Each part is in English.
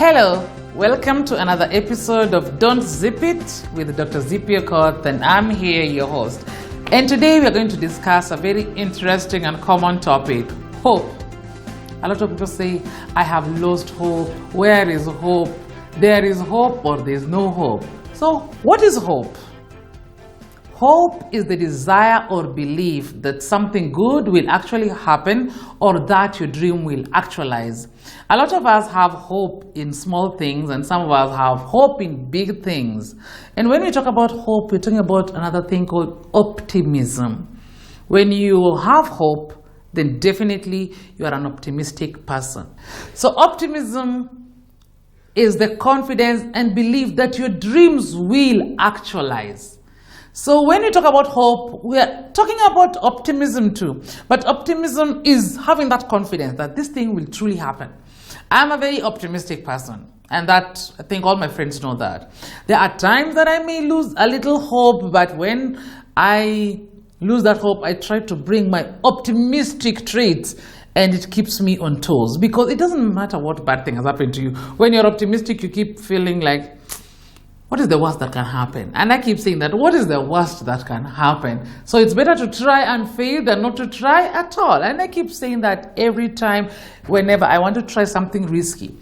Hello, welcome to another episode of Don't Zip It with Dr. Zippy Okoth, and I'm here, your host. And today we are going to discuss a very interesting and common topic, hope. A lot of people say, I have lost hope. Where is hope? There is hope or there is no hope. So, what is hope? Hope is the desire or belief that something good will actually happen or that your dream will actualize. A lot of us have hope in small things and some of us have hope in big things. And when we talk about hope, we're talking about another thing called optimism. When you have hope, then definitely you are an optimistic person. So optimism is the confidence and belief that your dreams will actualize. So when we talk about hope, we are talking about optimism too. But optimism is having that confidence that this thing will truly happen. I'm a very optimistic person, and that I think all my friends know that. There are times that I may lose a little hope, but when I lose that hope, I try to bring my optimistic traits, and it keeps me on toes, because it doesn't matter what bad thing has happened to you. When you're optimistic, you keep feeling like, what is the worst that can happen? And I keep saying that, what is the worst that can happen? So it's better to try and fail than not to try at all. And I keep saying that every time, whenever I want to try something risky.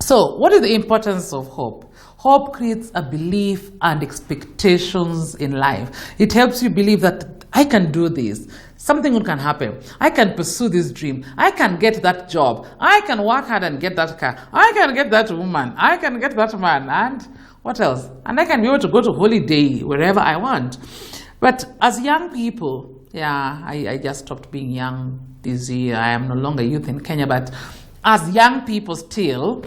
So what is the importance of hope? Hope creates a belief and expectations in life. It helps you believe that I can do this. Something good can happen. I can pursue this dream. I can get that job. I can work hard and get that car. I can get that woman. I can get that man. And what else? And I can be able to go to holiday wherever I want. But as young people, I just stopped being young this year. I am no longer youth in Kenya. But as young people still,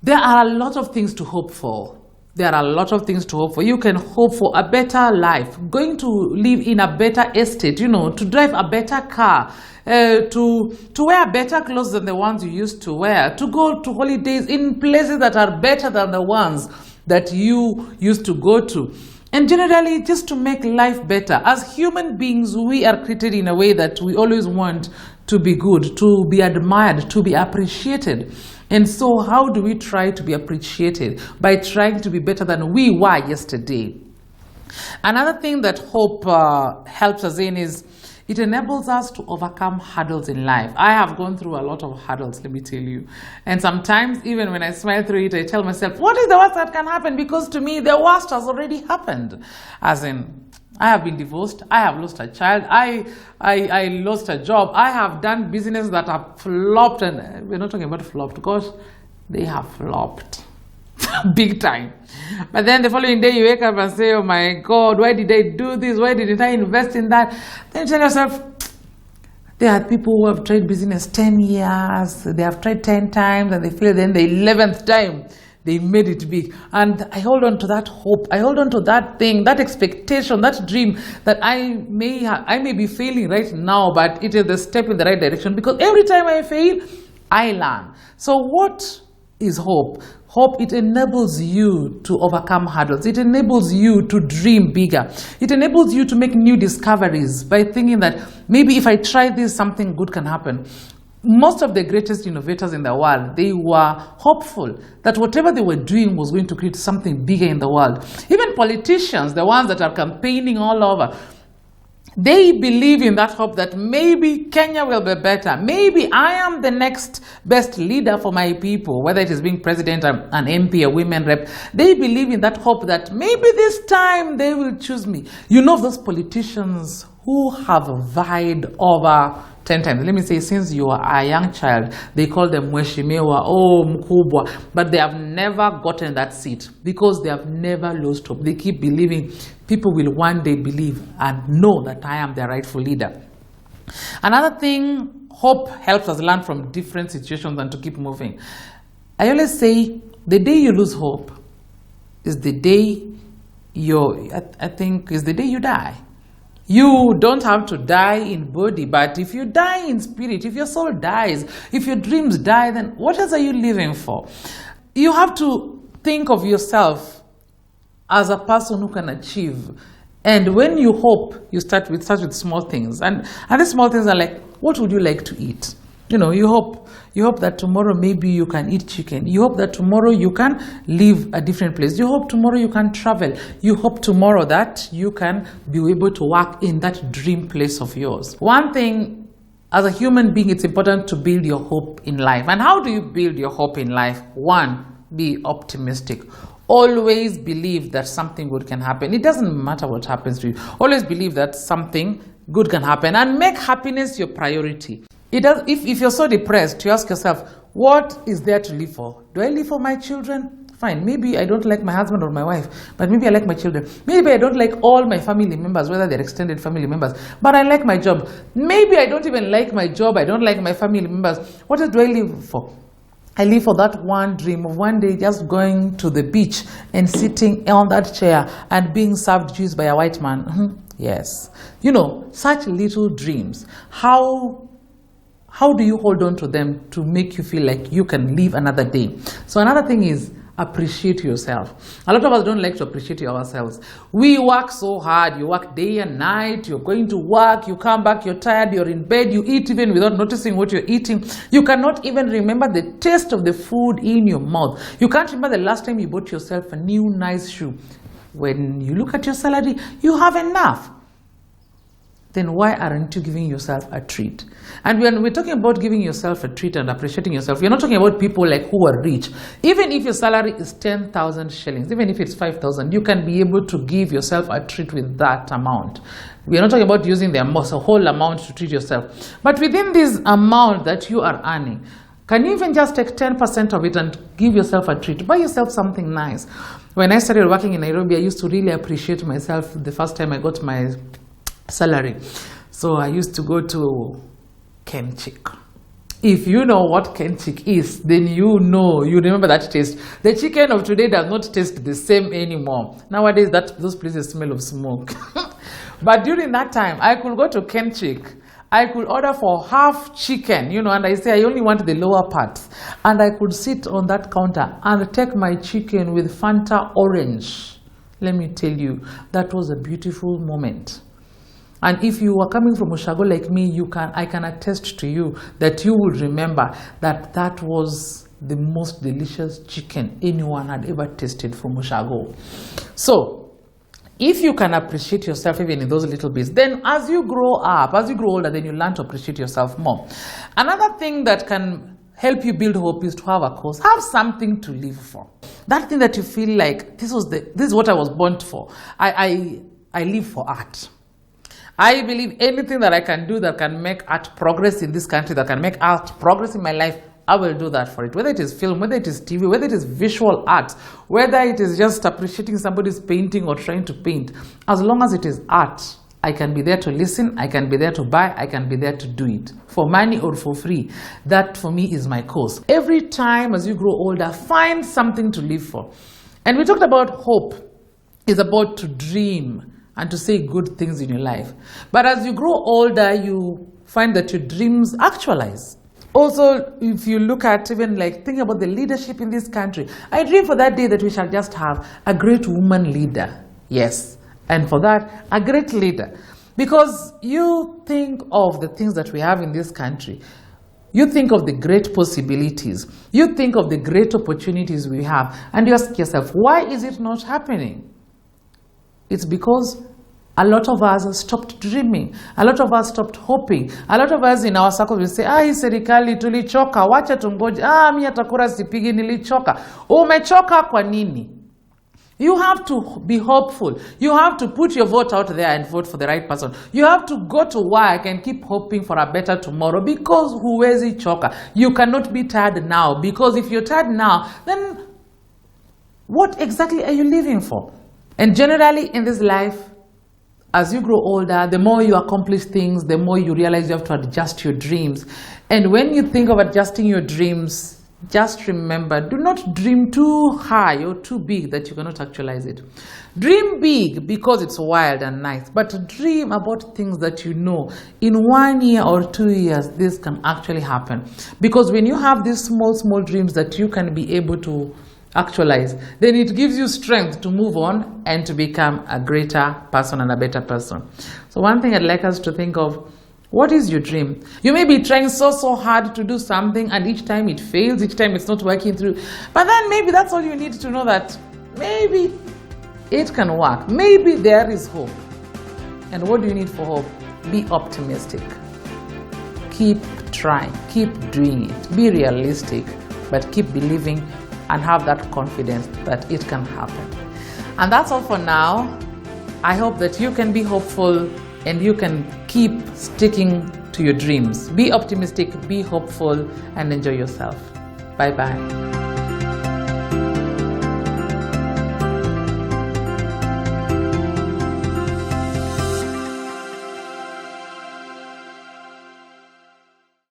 there are a lot of things to hope for. There are a lot of things to hope for. You can hope for a better life, going to live in a better estate, to drive a better car, to wear better clothes than the ones you used to wear, to go to holidays in places that are better than the ones that you used to go to. And generally, just to make life better. As human beings, we are created in a way that we always want to be good, to be admired, to be appreciated. And so how do we try to be appreciated? By trying to be better than we were yesterday. Another thing that hope helps us in is it enables us to overcome hurdles in life. I have gone through a lot of hurdles, let me tell you. And sometimes, even when I smile through it, I tell myself, what is the worst that can happen? Because to me, the worst has already happened. As in, I have been divorced, I have lost a child, I lost a job, I have done business that have flopped, and we're not talking about flopped, because they have flopped big time. But then the following day you wake up and say, oh my God, why did I do this? Why didn't I invest in that? Then you tell yourself, there are people who have tried business 10 years, they have tried 10 times, and they feel then the 11th time they made it big. And I hold on to that hope. I hold on to that thing, that expectation, that dream that I may be failing right now, but it is the step in the right direction, because every time I fail, I learn. So what is hope? Hope, it enables you to overcome hurdles. It enables you to dream bigger. It enables you to make new discoveries by thinking that maybe if I try this, something good can happen. Most of the greatest innovators in the world, they were hopeful that whatever they were doing was going to create something bigger in the world. Even politicians, the ones that are campaigning all over, they believe in that hope that maybe Kenya will be better. Maybe I am the next best leader for my people, whether it is being president, an MP, a women rep. They believe in that hope that maybe this time they will choose me. You know those politicians who have vied over 10 times. Let me say, since you are a young child, they call them Mheshimiwa, Mkubwa, but they have never gotten that seat because they have never lost hope. They keep believing people will one day believe and know that I am their rightful leader. Another thing, hope helps us learn from different situations and to keep moving. I always say, the day you lose hope is the day is the day you die. You don't have to die in body, but if you die in spirit, if your soul dies, if your dreams die, then what else are you living for? You have to think of yourself as a person who can achieve. And when you hope, you start with small things. And the small things are like, what would you like to eat? You hope that tomorrow maybe you can eat chicken. You hope that tomorrow you can live a different place. You hope tomorrow you can travel. You hope tomorrow that you can be able to work in that dream place of yours. One thing, as a human being, it's important to build your hope in life. And how do you build your hope in life? One, be optimistic. Always believe that something good can happen. It doesn't matter what happens to you. Always believe that something good can happen, and make happiness your priority. If you're so depressed, you ask yourself, what is there to live for? Do I live for my children? Fine, maybe I don't like my husband or my wife, but maybe I like my children. Maybe I don't like all my family members, whether they're extended family members, but I like my job. Maybe I don't even like my job, I don't like my family members. What else do I live for? I live for that one dream of one day just going to the beach and sitting on that chair and being served juice by a white man. Yes. Such little dreams. How do you hold on to them to make you feel like you can live another day? So another thing is, appreciate yourself. A lot of us don't like to appreciate ourselves. We work so hard. You work day and night. You're going to work. You come back. You're tired. You're in bed. You eat even without noticing what you're eating. You cannot even remember the taste of the food in your mouth. You can't remember the last time you bought yourself a new nice shoe. When you look at your salary, you have enough. Then why aren't you giving yourself a treat? And when we're talking about giving yourself a treat and appreciating yourself, we're not talking about people like who are rich. Even if your salary is 10,000 shillings, even if it's 5,000, you can be able to give yourself a treat with that amount. We're not talking about using the whole amount to treat yourself. But within this amount that you are earning, can you even just take 10% of it and give yourself a treat? Buy yourself something nice. When I started working in Nairobi, I used to really appreciate myself the first time I got my salary. So I used to go to Kenchik. If you know what Kenchik is, then you remember that taste. The chicken of today does not taste the same anymore. Nowadays, those places smell of smoke. But during that time, I could go to Kenchik. I could order for half chicken, and I say I only want the lower parts. And I could sit on that counter and take my chicken with Fanta orange. Let me tell you, that was a beautiful moment. And if you were coming from Ushago like me, I can attest to you that you will remember that was the most delicious chicken anyone had ever tasted from Ushago. So, if you can appreciate yourself even in those little bits, then as you grow older, then you learn to appreciate yourself more. Another thing that can help you build hope is to have a cause. Have something to live for. That thing that you feel like, this is what I was born for. I live for art. I believe anything that I can do that can make art progress in this country, that can make art progress in my life, I will do that for it. Whether it is film, whether it is TV, whether it is visual art, whether it is just appreciating somebody's painting or trying to paint, as long as it is art, I can be there to listen, I can be there to buy, I can be there to do it. For money or for free, that for me is my cause. Every time as you grow older, find something to live for. And we talked about hope is about to dream and to say good things in your life. But as you grow older, you find that your dreams actualize. Also, if you look at even think about the leadership in this country, I dream for that day that we shall just have a great woman leader. Yes. And for that, a great leader. Because you think of the things that we have in this country. You think of the great possibilities. You think of the great opportunities we have. And you ask yourself, why is it not happening? It's because a lot of us have stopped dreaming. A lot of us stopped hoping. A lot of us in our circles will say, serikali tulichoka, wacha tungoje. Mimi hata kura sipigi nilichoka. Umechoka kwa nini? You have to be hopeful. You have to put your vote out there and vote for the right person. You have to go to work and keep hoping for a better tomorrow, because huwezi choka. You cannot be tired now, because if you're tired now, then what exactly are you living for? And generally in this life, as you grow older, the more you accomplish things, the more you realize you have to adjust your dreams. And when you think of adjusting your dreams, just remember, do not dream too high or too big that you cannot actualize it. Dream big because it's wild and nice, but dream about things that you know in 1 year or 2 years, this can actually happen. Because when you have these small dreams that you can be able to actualize, then it gives you strength to move on and to become a greater person and a better person. So one thing I'd like us to think of, What is your dream? You may be trying so hard to do something, and each time it fails, each time it's not working through. But then maybe that's all you need to know, that maybe it can work. Maybe there is hope. And what do you need for hope? Be optimistic. Keep trying. Keep doing it. Be realistic, but keep believing and have that confidence that it can happen. And that's all for now. I hope that you can be hopeful and you can keep sticking to your dreams. Be optimistic, be hopeful, and enjoy yourself. Bye-bye.